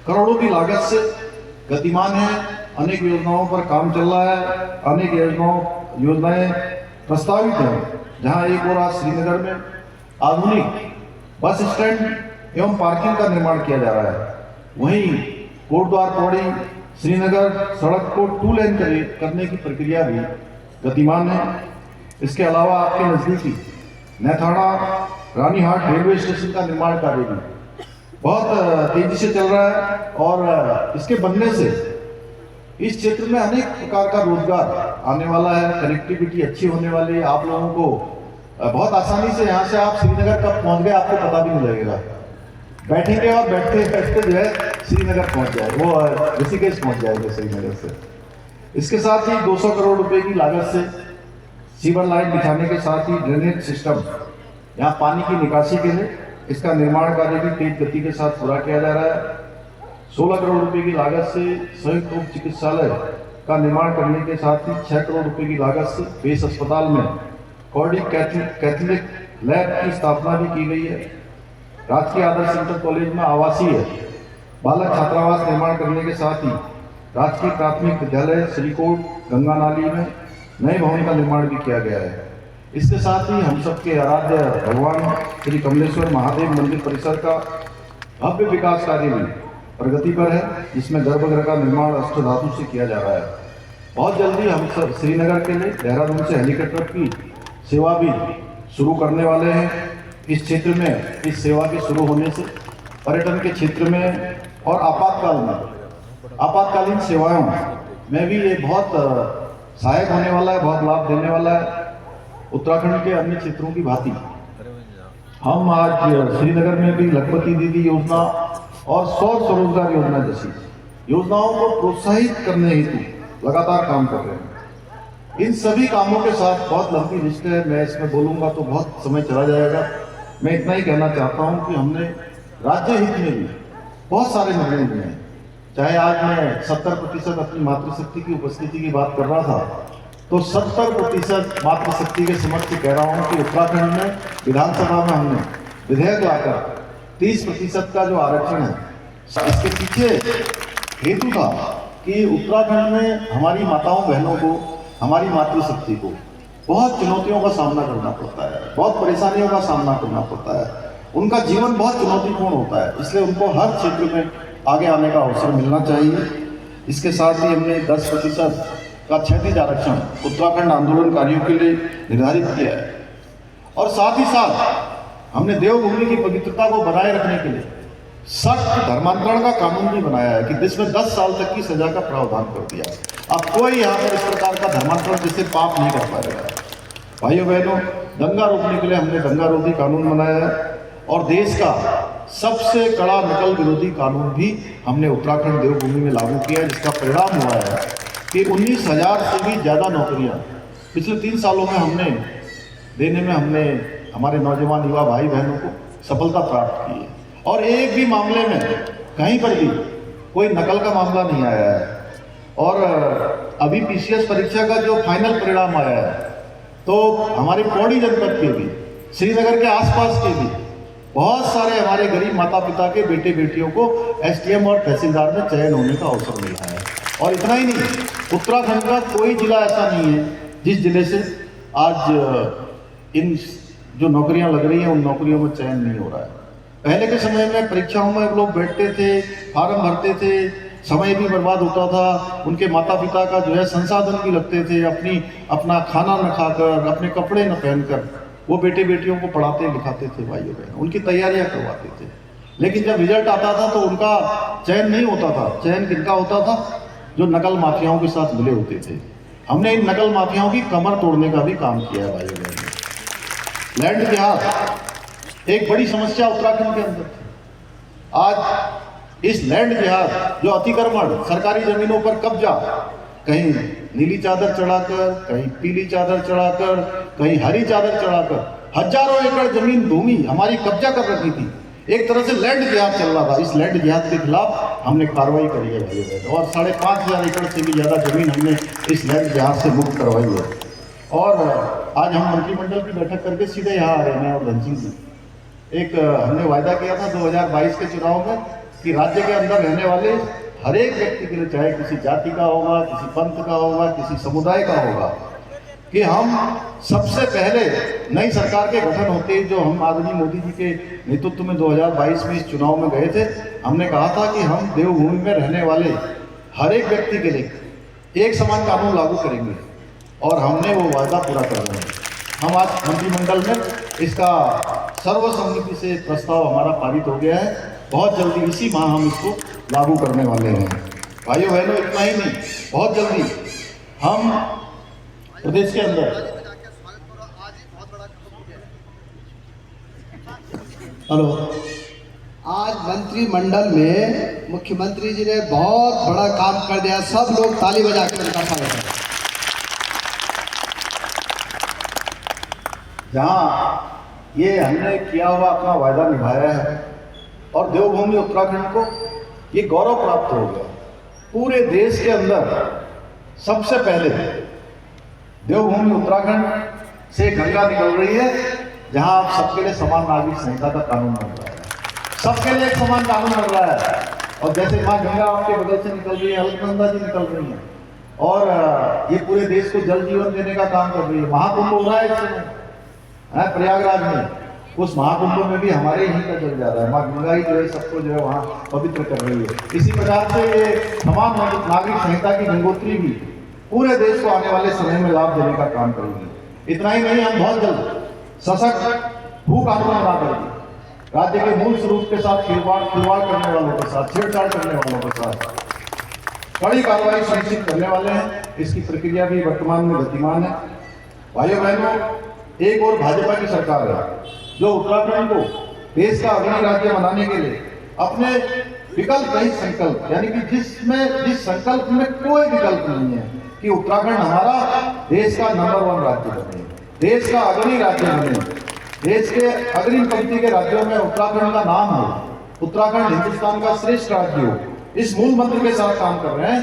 करोड़ों की लागत से गतिमान है। अनेक योजनाओं पर काम चल रहा है, अनेक योजनाएं प्रस्तावित हैं, जहां एक और आज श्रीनगर में आधुनिक बस स्टैंड एवं पार्किंग का निर्माण किया जा रहा है। वहीं कोटद्वार पौड़ी श्रीनगर सड़क को 2 लेन करने की प्रक्रिया भी गतिमान है। इसके अलावा आपके नजदीकी नेथाड़ा रानीहाट रेलवे स्टेशन का निर्माण कार्य भी बहुत तेजी से चल रहा है और इसके बनने से इस क्षेत्र में अनेक प्रकार का रोजगार आने वाला है। कनेक्टिविटी अच्छी होने वाली है। आप लोगों को बहुत आसानी से यहाँ से आप श्रीनगर कब पहुँच गए आपको पता भी नहीं लगेगा। बैठेंगे और बैठते बैठते जो है श्रीनगर पहुँच जाए, वो ऋषिकेश पहुँच जाएंगे श्रीनगर से। इसके साथ ही 200 करोड़ रुपए की लागत से सीवर लाइन बिछाने के साथ ही ड्रेनेज सिस्टम, यहाँ पानी की निकासी के लिए इसका निर्माण कार्य भी तेज गति के साथ पूरा किया जा रहा है। 16 करोड़ रुपए की लागत से संयुक्त उप चिकित्सालय का निर्माण करने के साथ ही 6 करोड़ रुपए की लागत से बेस अस्पताल में कार्डियक कैथलिक लैब की स्थापना भी की गई है। राजकीय आदर्श इंटर कॉलेज में आवासीय बालक छात्रावास निर्माण करने के साथ ही राजकीय प्राथमिक विद्यालय श्रीकोट गंगा नाली में नए भवन का निर्माण भी किया गया है। इसके साथ ही हम सबके आराध्य भगवान श्री कमलेश्वर महादेव मंदिर परिसर का भव्य विकास कार्य भी प्रगति पर है, जिसमें गर्भगृह का निर्माण अष्टधातु से किया जा रहा है। बहुत जल्दी हम सब श्रीनगर के लिए देहरादून से हेलीकॉप्टर की सेवा भी शुरू करने वाले हैं। इस क्षेत्र में इस सेवा के शुरू होने से पर्यटन के क्षेत्र में और आपातकालीन सेवाओं में भी ये बहुत सहायक होने वाला है, बहुत लाभ देने वाला है। उत्तराखंड के अन्य क्षेत्रों की भांति हम आज श्रीनगर में भी लखपति दीदी योजना और सौर स्वरोजगार योजना जैसी योजनाओं को प्रोत्साहित करने हेतु लगातार काम कर रहे हैं। इन सभी कामों के साथ बहुत लंबी लिस्ट है, मैं इसमें बोलूंगा तो बहुत समय चला जाएगा। मैं इतना ही कहना चाहता हूं कि हमने राज्य हित में भी बहुत सारे निर्णय लिए हैं। चाहे आज मैं 70% अपनी मातृशक्ति की उपस्थिति की बात कर रहा था, तो 70% मातृशक्ति के समक्ष कह रहा हूं कि उत्तराखंड में विधानसभा में हमने विधेयक लाकर 30% का जो आरक्षण है, इसके पीछे हेतु था कि उत्तराखंड में हमारी माताओं बहनों को, हमारी मातृशक्ति को बहुत चुनौतियों का सामना करना पड़ता है, बहुत परेशानियों का सामना करना पड़ता है। उनका जीवन बहुत चुनौतीपूर्ण होता है, इसलिए उनको हर क्षेत्र में आगे आने का अवसर मिलना चाहिए। इसके साथ ही हमने 10% का क्षैतिज आरक्षण उत्तराखंड आंदोलनकारियों के लिए निर्धारित किया है और साथ ही साथ हमने देवभूमि की पवित्रता को बनाए रखने के लिए सख्त धर्मांतरण का कानून भी बनाया है कि जिसमें 10 साल तक की सजा का प्रावधान कर दिया। अब कोई यहाँ पर इस प्रकार का धर्मांतरण जिससे पाप नहीं कर पाएगा। भाइयों बहनों, दंगा रोकने के लिए हमने दंगा रोधी कानून बनाया है और देश का सबसे कड़ा नकल विरोधी कानून भी हमने उत्तराखंड देवभूमि में लागू किया है, जिसका परिणाम हुआ है कि 19,000 से भी ज़्यादा नौकरियां पिछले 3 सालों में हमने देने में हमने हमारे नौजवान युवा भाई बहनों को सफलता प्राप्त की है और एक भी मामले में कहीं पर भी कोई नकल का मामला नहीं आया है। और अभी पीसीएस परीक्षा का जो फाइनल परिणाम आया है, तो हमारे पौड़ी जनपद के भी, श्रीनगर के आसपास के भी बहुत सारे हमारे गरीब माता पिता के बेटे बेटियों को एसडीएम और तहसीलदार में चयन होने का अवसर मिला है। और इतना ही नहीं, उत्तराखंड का कोई जिला ऐसा नहीं है जिस जिले से आज इन जो नौकरियां लग रही हैं उन नौकरियों में चयन नहीं हो रहा है। पहले के समय में परीक्षाओं में लोग बैठते थे, फार्म भरते थे, समय भी बर्बाद होता था, उनके माता पिता का जो है संसाधन भी लगते थे, अपना खाना न खाकर, अपने कपड़े न पहनकर वो बेटे बेटियों को पढ़ाते लिखाते थे, भाइयों बहनों, उनकी तैयारियां करवाते थे। लेकिन जब रिजल्ट आता था तो उनका चयन नहीं होता था। चयन किनका होता था? जो नकल माफियाओं के साथ मिले होते थे। हमने इन नकल माफियाओं की कमर तोड़ने का भी काम किया है भाइयों बहनों। लैंड जिहाद एक बड़ी समस्या उत्तराखंड के अंदर थी। आज इस लैंड जिहाद, जो अतिक्रमण, सरकारी जमीनों पर कब्जा, कहीं नीली चादर चढ़ाकर, कहीं पीली चादर चढ़ाकर, कहीं हरी चादर चढ़ाकर हजारों एकड़ जमीन भूमि हमारी कब्जा कर रखी थी। एक तरह से लैंड जिहाद चल रहा था। इस लैंड जिहाद के खिलाफ हमने कार्रवाई करी है भाइयों बहनों और 5,500 एकड़ से भी ज़्यादा जमीन हमने इस लैंड जिहाद से मुक्त करवाई है। और आज हम मंत्रिमंडल की बैठक करके सीधे यहाँ आ रहे हैं और धन सिंह जी, एक हमने वायदा किया था 2022 के चुनाव में कि राज्य के अंदर रहने वाले हर एक व्यक्ति के लिए, चाहे किसी जाति का होगा, किसी पंथ का होगा, किसी समुदाय का होगा, कि हम सबसे पहले नई सरकार के गठन होते ही जो हम आदरणीय मोदी जी के नेतृत्व में 2022 में इस चुनाव में गए थे, हमने कहा था कि हम देवभूमि में रहने वाले हर एक व्यक्ति के लिए एक समान कानून लागू करेंगे, और हमने वो वादा पूरा कर रहे हैं। हम आज मंत्रिमंडल में इसका सर्वसम्मति से प्रस्ताव हमारा पारित हो गया है। बहुत जल्दी इसी माह हम इसको लागू करने वाले हैं। भाइयों बहनों, इतना ही नहीं, बहुत जल्दी हम प्रदेश के अंदर, हेलो, आज मंत्रिमंडल में मुख्यमंत्री जी ने बहुत बड़ा काम कर दिया। सब लोग ताली बजा के उनका स्वागत करें। जहाँ ये हमने किया हुआ अपना वायदा निभाया है और देवभूमि उत्तराखंड को ये गौरव प्राप्त हो गया। पूरे देश के अंदर सबसे पहले देवभूमि उत्तराखंड से गंगा निकल रही है, जहां आप सबके लिए समान नागरिक संहिता का कानून बन रहा है। सबके लिए एक समान कानून बन रहा है। और जैसे माँ गंगा आपके बगल से निकल रही है, अलकनंदा जी निकल रही है, और ये पूरे देश को जल जीवन देने का काम कर रही है। महाकुंभ हो रहा है इस समय प्रयागराज में, उस महाकुंभ में भी हमारे यहीं का जल जा रहा है। माँ गंगा ही जो है सबको जो है वहाँ पवित्र कर रही है। इसी प्रकार से ये समान नागरिक संहिता की गंगोत्री भी पूरे देश को आने वाले समय में लाभ देने का काम करेगी। इतना ही नहीं, हम बहुत जल्द सशक्त भू कानून बना करेंगे। राज्य के मूल स्वरूप के साथ खिलवाड़ करने वालों के साथ, छेड़छाड़ करने वालों के साथ कड़ी कार्रवाई सुनिश्चित करने वाले हैं। इसकी प्रक्रिया भी वर्तमान में गतिमान है। भाइयों बहनों, एक और भाजपा की सरकार है जो उत्तराखंड को देश का अग्रणी राज्य बनाने के लिए अपने विकल्प रहित संकल्प, यानी कि जिस संकल्प में कोई विकल्प नहीं है कि उत्तराखंड हमारा देश का नंबर 1 राज्य बने, देश का अग्रणी राज्य बने, देश के अग्रिम पंक्ति के राज्यों में उत्तराखंड का नाम हो, उत्तराखंड हिंदुस्तान का श्रेष्ठ राज्य हो, इस मूल मंत्र के साथ काम कर रहे हैं।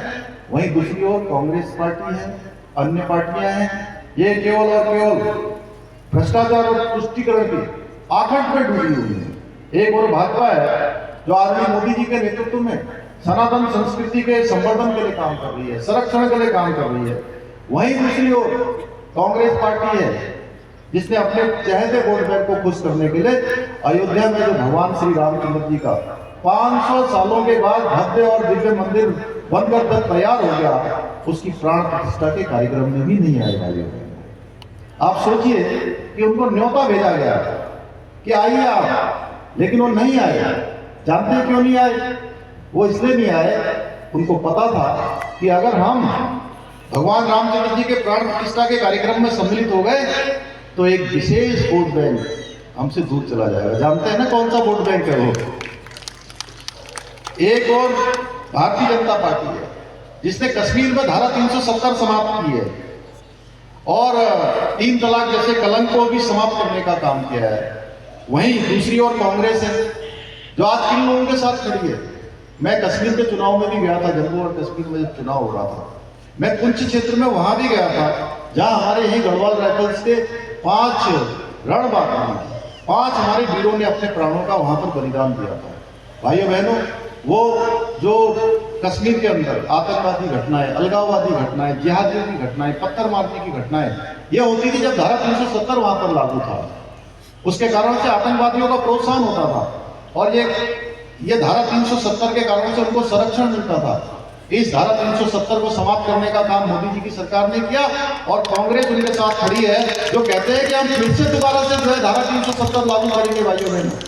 वहीं दूसरी ओर कांग्रेस पार्टी है, अन्य पार्टियां हैं, ये केवल और केवल भ्रष्टाचार और तुष्टीकरण की आखंड में डूबी हुई है। एक और भाजपा है जो आदरणीय मोदी जी के नेतृत्व में सनातन संस्कृति के संवर्धन के लिए काम कर रही है, संरक्षण के लिए काम कर रही है। वहीं दूसरी ओर कांग्रेस पार्टी है जिसने अपने चहेते वोट बैंक को खुश करने के लिए अयोध्या में जो भगवान श्री रामचंद्र जी का 500 सालों के बाद भव्य और दिव्य मंदिर बनकर जब तैयार हो गया, उसकी प्राण प्रतिष्ठा के कार्यक्रम में भी नहीं आए भाइयों। आप सोचिए कि उनको न्योता भेजा गया कि आइए आप, लेकिन वो नहीं आए। जानते हैं क्यों नहीं आए? वो इसलिए नहीं आए, उनको पता था कि अगर हम भगवान रामचंद्र जी के प्राण प्रतिष्ठा के कार्यक्रम में सम्मिलित हो गए तो एक विशेष वोट बैंक हमसे दूर चला जाएगा। जानते हैं ना कौन सा वोट बैंक है वो? एक और भारतीय जनता पार्टी है जिसने कश्मीर में धारा 370 समाप्त की है और 3 तलाक जैसे कलंक को भी समाप्त करने का काम किया है। वहीं दूसरी ओर कांग्रेस है जो आज किन लोगों के साथ खड़ी है। मैं कश्मीर के चुनाव में भी गया था, जम्मू और कश्मीर में जब चुनाव हो रहा था, मैं पुंछ क्षेत्र में वहां भी गया था जहां हमारे यही गढ़वाल राइफल्स के 5 रणबांकुरों, 5 हमारे वीरों ने अपने प्राणों का वहां पर बलिदान दिया था। भाइयों बहनों, वो जो कश्मीर के अंदर आतंकवादी घटनाएं, अलगाववादी घटनाएं, जिहादियों की घटनाएं, पत्थर मारने की घटनाएं ये होती थी जब धारा 370 वहां पर लागू था। उसके कारण से आतंकवादियों का प्रोत्साहन होता था और ये धारा 370 के कारण से उनको संरक्षण मिलता था। इस धारा 370 को समाप्त करने का काम मोदी जी की सरकार ने किया और कांग्रेस उनके साथ खड़ी है जो कहते हैं कि हम फिर से दोबारा से जो है धारा 370 लागू करेंगे। भाइयों बहनों,